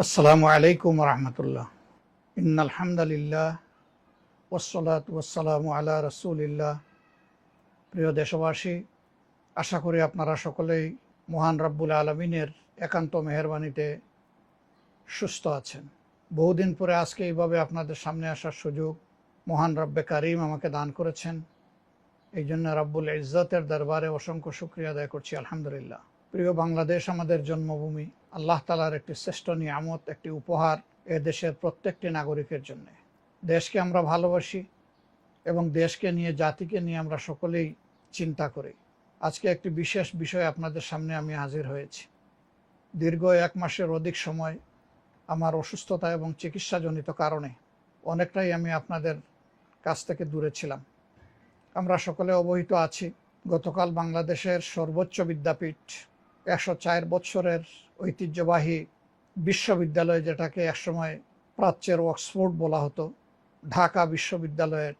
আসসালামু আলাইকুম রহমতুল্লাহ। ইন্নাল হামদুলিল্লাহ ওয়াসসালাতু ওয়াসসালামু আলা রাসূলিল্লাহ। প্রিয় দেশবাসী, আশা করি আপনারা সকলেই মহান রব্বুল আলমিনের একান্ত মেহেরবানিতে সুস্থ আছেন। বহুদিন পরে আজকে এইভাবে আপনাদের সামনে আসার সুযোগ মহান রব্বে কারিম আমাকে দান করেছেন। এই জন্য রব্বুল ইজ্জতের দরবারে অসংখ্য শুকরিয়া আদায় করছি, আলহামদুলিল্লাহ। প্রিয় বাংলাদেশ আমাদের জন্মভূমি, আল্লাহ তাআলার একটি শ্রেষ্ঠ নিয়ামত, একটি উপহার এ দেশের প্রত্যেকটি নাগরিকের জন্য। দেশকে আমরা ভালোবাসি এবং দেশকে নিয়ে, জাতিকে নিয়ে আমরা সকলেই চিন্তা করি। আজকে একটি বিশেষ বিষয় আপনাদের সামনে আমি হাজির হয়েছি। দীর্ঘ 1 মাসের অধিক সময় আমার অসুস্থতা এবং চিকিৎসাজনিত কারণে অনেকটাই আমি আপনাদের কাছ থেকে দূরে ছিলাম। আমরা সকলে অবহিত আছি, গতকাল বাংলাদেশের সর্বোচ্চ বিদ্যাপীঠ, 104 বৎসরের ঐতিহ্যবাহী বিশ্ববিদ্যালয়, যেটাকে একসময় প্রাচ্যের অক্সফোর্ড বলা হতো, ঢাকা বিশ্ববিদ্যালয়ের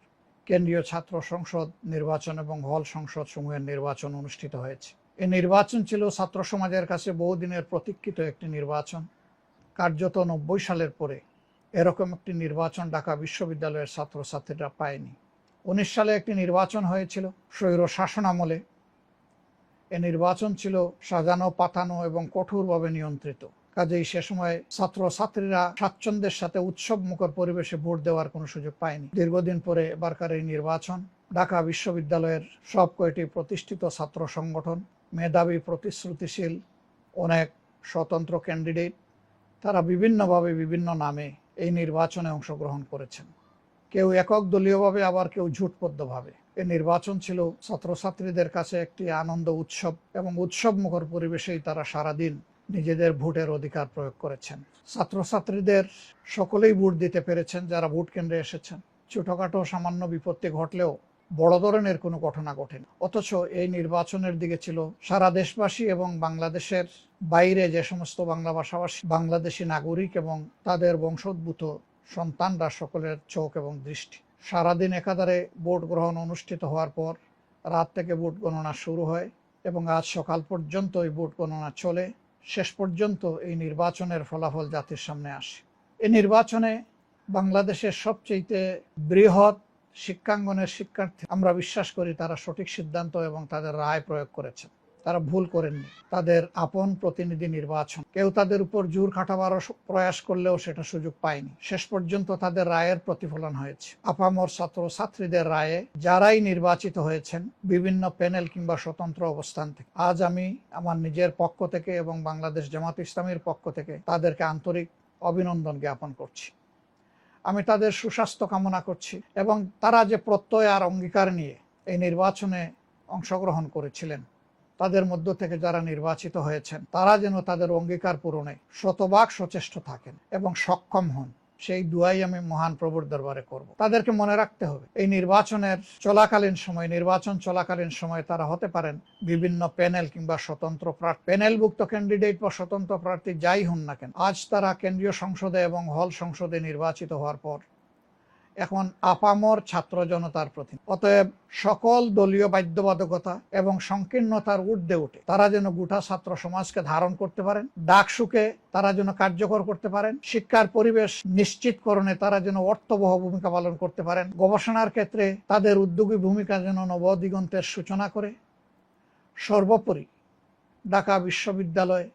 কেন্দ্রীয় ছাত্র সংসদ নির্বাচন এবং হল সংসদ সমূহের নির্বাচন অনুষ্ঠিত হয়েছে। এই নির্বাচন ছিল ছাত্র সমাজের কাছে বহুদিনের প্রতীক্ষিত একটি নির্বাচন। কার্যত 90 সালের পরে এরকম একটি নির্বাচন ঢাকা বিশ্ববিদ্যালয়ের ছাত্রছাত্রীরা পায়নি। 19 সালে একটি নির্বাচন হয়েছিল স্বৈর শাসন আমলে। এ নির্বাচন ছিল সাজানো, পাতানো এবং কঠোরভাবে নিয়ন্ত্রিত। কাজেই সে সময় ছাত্রছাত্রীরা স্বাচ্ছন্দ্যের সাথে উৎসব মুখর পরিবেশে ভোট দেওয়ার কোনো সুযোগ পায়নি। দীর্ঘদিন পরে এবারকার এই নির্বাচন, ঢাকা বিশ্ববিদ্যালয়ের সব কয়টি প্রতিষ্ঠিত ছাত্র সংগঠন, মেধাবী, প্রতিশ্রুতিশীল অনেক স্বতন্ত্র ক্যান্ডিডেট, তারা বিভিন্নভাবে বিভিন্ন নামে এই নির্বাচনে অংশগ্রহণ করেছেন। কেউ একক দলীয়ভাবে, আবার কেউ জোটবদ্ধভাবে। এই নির্বাচন ছিল ছাত্রছাত্রীদের কাছে একটি আনন্দ উৎসব এবং উৎসব মুখর পরিবেশেই তারা সারাদিন নিজেদের ভোটের অধিকার প্রয়োগ করেছেন। ছাত্রছাত্রীদের সকলেই ভোট দিতে পেরেছেন যারা ভোট কেন্দ্রে এসেছেন। ছোটখাটো সামান্য বিপত্তি ঘটলেও বড় ধরনের কোনো ঘটনা ঘটেনি। অথচ এই নির্বাচনের দিকে ছিল সারা দেশবাসী এবং বাংলাদেশের বাইরে যে সমস্ত বাংলা ভাষাভাষী বাংলাদেশি নাগরিক এবং তাদের বংশোদ্ভূত সন্তানরা, সকলের চোখ এবং দৃষ্টি। সারাদিন একাধারে ভোট গ্রহণ অনুষ্ঠিত হওয়ার পর রাত থেকে ভোট গণনা শুরু হয় এবং আজ সকাল পর্যন্ত এই ভোট গণনা চলে। শেষ পর্যন্ত এই নির্বাচনের ফলাফল জাতির সামনে আসে। এই নির্বাচনে বাংলাদেশের সবচেয়ে বৃহৎ শিক্ষাঙ্গনের শিক্ষার্থী, আমরা বিশ্বাস করি তারা সঠিক সিদ্ধান্ত এবং তাদের রায় প্রয়োগ করেছেন। তারা ভুল করেননি। তাদের আপন প্রতিনিধি নির্বাচন, কেউ তাদের উপর জোর খাটাবার প্রয়াস করলেও সেটা সুযোগ পায়নি। শেষ পর্যন্ত তাদের রায়ের প্রতিফলন হয়েছে। আপামর ছাত্র ছাত্রীদের রায়ে যারাই নির্বাচিত হয়েছেন বিভিন্ন প্যানেল কিংবা স্বতন্ত্র অবস্থান থেকে, আজ আমি আমার নিজের পক্ষ থেকে এবং বাংলাদেশ জামাত ইসলামীর পক্ষ থেকে তাদেরকে আন্তরিক অভিনন্দন জ্ঞাপন করছি। আমি তাদের সুস্বাস্থ্য কামনা করছি এবং তারা যে প্রত্যয় আর অঙ্গীকার নিয়ে এই নির্বাচনে অংশগ্রহণ করেছিলেন, তাদের মধ্য থেকে যারা নির্বাচিত হয়েছেন তারা যেন তাদের অঙ্গীকার পূরণে শতভাগ সচেষ্ট থাকেন এবং সক্ষম হন, সেই দুয়াই আমি মহান প্রভুর দরবারে করব। তাদেরকে মনে রাখতে হবে, এই নির্বাচন চলাকালীন সময় তারা হতে পারেন বিভিন্ন প্যানেল কিংবা স্বতন্ত্র প্রার্থী, প্যানেলভুক্ত ক্যান্ডিডেট বা স্বতন্ত্র প্রার্থী যাই হন না কেন, আজ তারা কেন্দ্রীয় সংসদে এবং হল সংসদে নির্বাচিত হওয়ার পর এখন আপামর ছাত্র জনতার প্রতি। অতএব সকল দলীয় বাধ্যবাধকতা এবং সংকীর্ণতার ঊর্ধ্বে উঠে তারা যেন গোটা ছাত্র সমাজকে ধারণ করতে পারেন, ডাকসুকে তারা যেন কার্যকর করতে পারেন, শিক্ষার পরিবেশ নিশ্চিতকরণে তারা যেন অর্থবহ ভূমিকা পালন করতে পারেন, গবেষণার ক্ষেত্রে তাদের উদ্যোগী ভূমিকা যেন নবদিগন্তের সূচনা করে, সর্বোপরি ঢাকা বিশ্ববিদ্যালয়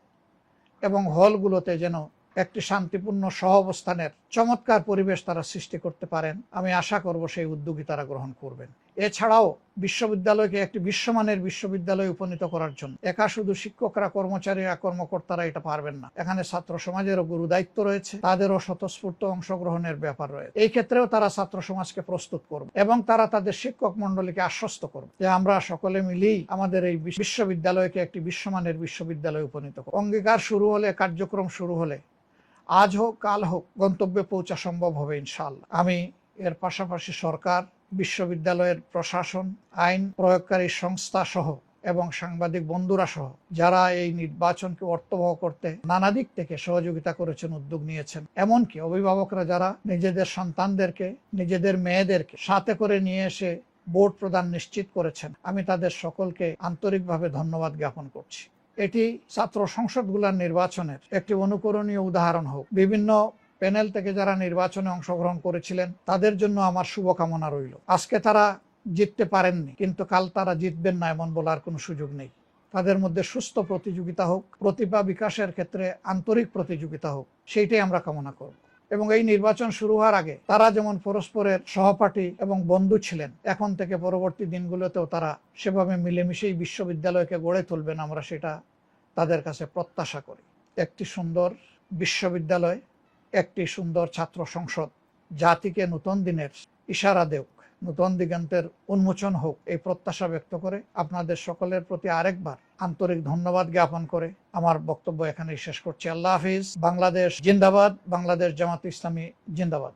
এবং হলগুলোতে যেন একটি শান্তিপূর্ণ সহাবস্থানের চমৎকার পরিবেশ তারা সৃষ্টি করতে পারেন। আমি আশা করব সেই উদ্যোগী তারা গ্রহণ করবেন। এছাড়াও বিশ্ববিদ্যালয়কে একটি বিশ্বমানের বিশ্ববিদ্যালয়ে উপনীত করার জন্য একা শুধু শিক্ষকরা, কর্মচারীরা, কর্মকর্তারা এটা পারবেন না। এখানে ছাত্র সমাজেরও গুরু দায়িত্ব রয়েছে, তাদেরও স্বতঃস্ফূর্ত অংশগ্রহণের ব্যাপার রয়েছে। এই ক্ষেত্রেও তারা ছাত্র সমাজকে প্রস্তুত করবে এবং তারা তাদের শিক্ষক মন্ডলীকে আশ্বস্ত করবে যে আমরা সকলে মিলেই আমাদের এই বিশ্ববিদ্যালয়কে একটি বিশ্বমানের বিশ্ববিদ্যালয়ে উপনীত করব। অঙ্গীকার শুরু হলে, কার্যক্রম শুরু হলে, আজ হোক কাল হোক, গন্তব্যে পৌঁছা সম্ভব হবে ইনশাআল্লাহ। আমি এর পাশাপাশি সরকার, বিশ্ববিদ্যালয়ের প্রশাসন, আইন প্রয়োগকারী সংস্থা সহ এবং সাংবাদিক বন্ধুরা সহ যারা এই নির্বাচনকে অর্থবহ করতে নানা দিক থেকে সহযোগিতা করেছেন, উদ্যোগ নিয়েছেন, এমনকি অভিভাবকরা যারা নিজেদের সন্তানদেরকে, নিজেদের মেয়েদেরকে সাথে করে নিয়ে এসে ভোট প্রদান নিশ্চিত করেছেন, আমি তাদের সকলকে আন্তরিকভাবে ধন্যবাদ জ্ঞাপন করছি। এটি ছাত্র সংসদগুলোর নির্বাচনের একটি অনুকরণীয় উদাহরণ হোক। বিভিন্ন প্যানেল থেকে যারা নির্বাচনে অংশগ্রহণ করেছিলেন তাদের জন্য আমার শুভকামনা রইল। আজকে তারা জিততে পারেননি, কিন্তু কাল তারা জিতবেন না এমন বলার কোনো সুযোগ নেই। তাদের মধ্যে সুস্থ প্রতিযোগিতা হোক, প্রতিভা বিকাশের ক্ষেত্রে আন্তরিক প্রতিযোগিতা হোক, সেইটাই আমরা কামনা করব। এবং এই নির্বাচন শুরু হওয়ার আগে তারা যেমন পরস্পরের সহপাঠী এবং বন্ধু ছিলেন, এখন থেকে পরবর্তী দিনগুলোতেও তারা সেভাবে মিলেমিশেই বিশ্ববিদ্যালয়কে গড়ে তুলবেন, আমরা সেটা তাদের কাছে প্রত্যাশা করি। একটি সুন্দর বিশ্ববিদ্যালয়, একটি সুন্দর ছাত্র সংসদ জাতিকে নতুন দিনের ইশারা দেওক, নতুন দিগন্তের উন্মোচন হোক, এই প্রত্যাশা ব্যক্ত করে আপনাদের সকলের প্রতি আরেকবার আন্তরিক ধন্যবাদ জ্ঞাপন করে আমার বক্তব্য এখানেই শেষ করছি। আল্লাহ হাফিজ। বাংলাদেশ জিন্দাবাদ। বাংলাদেশ জামাত ইসলামী জিন্দাবাদ।